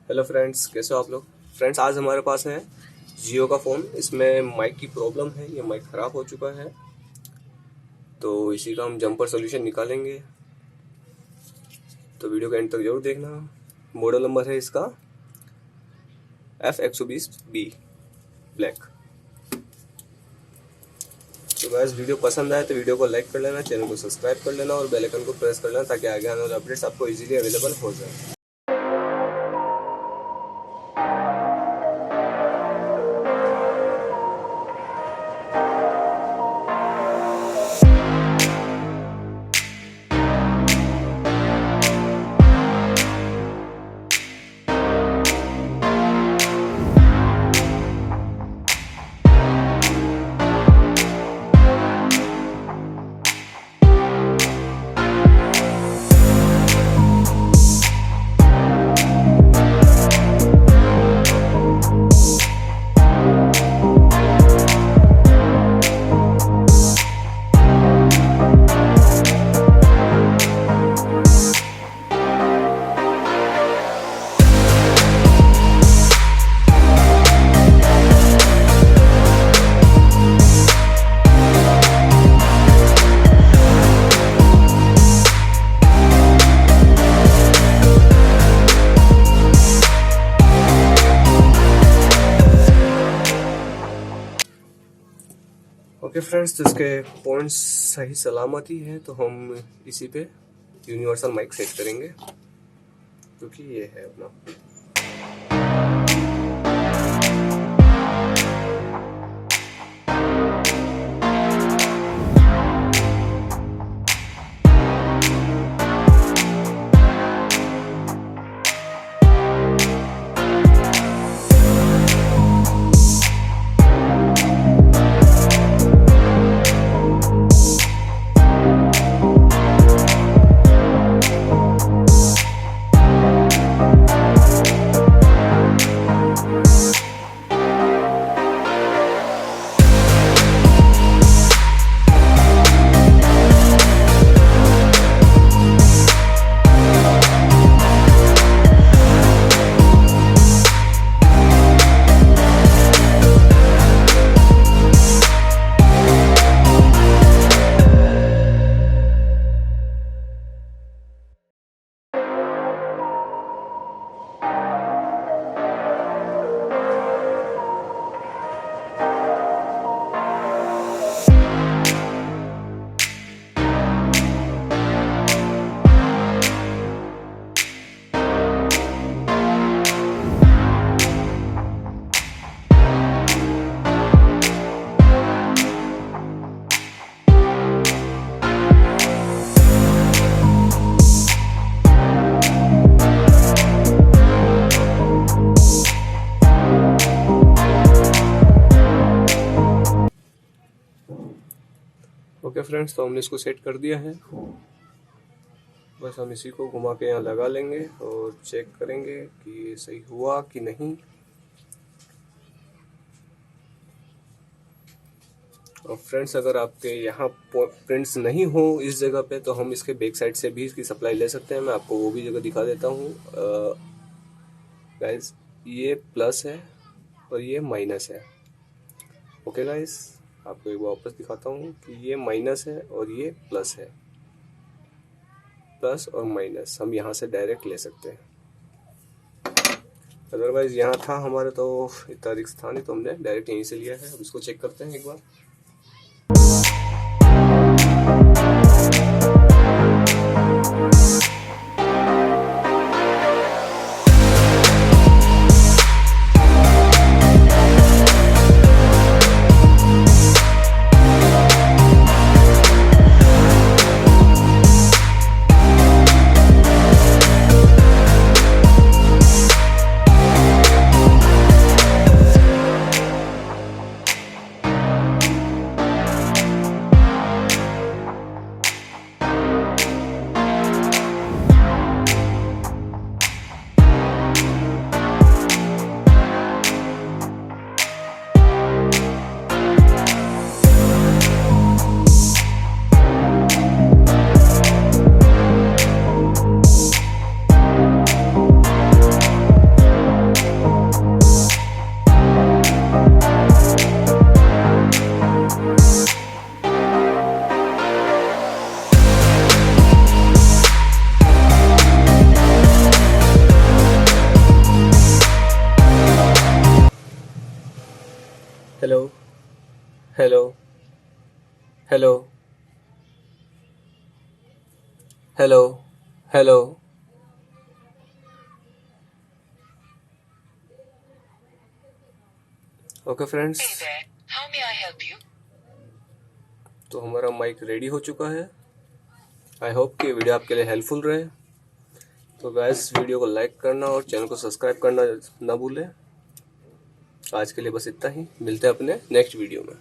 Hello friends, कैसे हो आप लोग। फ्रेंड्स, आज हमारे पास है जियो का फ़ोन। इसमें माइक की प्रॉब्लम है, ये माइक ख़राब हो चुका है, तो इसी का हम जंपर सोल्यूशन निकालेंगे। तो वीडियो का एंड तक जरूर देखना। मॉडल नंबर है इसका f120b ब्लैक। तो गाइस, वीडियो पसंद आए तो वीडियो को लाइक कर लेना, चैनल को सब्सक्राइब कर लेना और बेल आइकन को प्रेस कर लेना ताकि आगे आने वाले अपडेट्स आपको इजीली अवेलेबल हो जाए। ओके फ्रेंड्स, तो इसके पॉइंट्स सही सलामत ही है, तो हम इसी पे यूनिवर्सल माइक सेट करेंगे, क्योंकि ये है अपना। ओके फ्रेंड्स, तो हमने इसको सेट कर दिया है। बस हम इसी को घुमा के यहाँ लगा लेंगे और चेक करेंगे कि ये सही हुआ कि नहीं। और फ्रेंड्स, अगर आपके यहाँ प्रिंट्स नहीं हो इस जगह पे, तो हम इसके बैक साइड से भी इसकी सप्लाई ले सकते हैं। मैं आपको वो भी जगह दिखा देता हूँ। गाइस, ये प्लस है और ये माइनस है। ओके गाइस, आपको एक बार वापस दिखाता हूँ कि ये माइनस है और ये प्लस है। प्लस और माइनस हम यहाँ से डायरेक्ट ले सकते हैं। अदरवाइज यहाँ था हमारे, तो इतना रिस्क था नहीं, तो हमने डायरेक्ट यहीं से लिया है। अब इसको चेक करते हैं एक बार। Hello hello hello hello. Okay friends, Hey there, how may I help you? तो हमारा माइक रेडी हो चुका है। आई होप कि वीडियो आपके लिए हेल्पफुल रहे। तो गाइस, वीडियो को लाइक करना और चैनल को सब्सक्राइब करना ना भूलें। आज के लिए बस इतना ही, मिलते हैं अपने नेक्स्ट वीडियो में।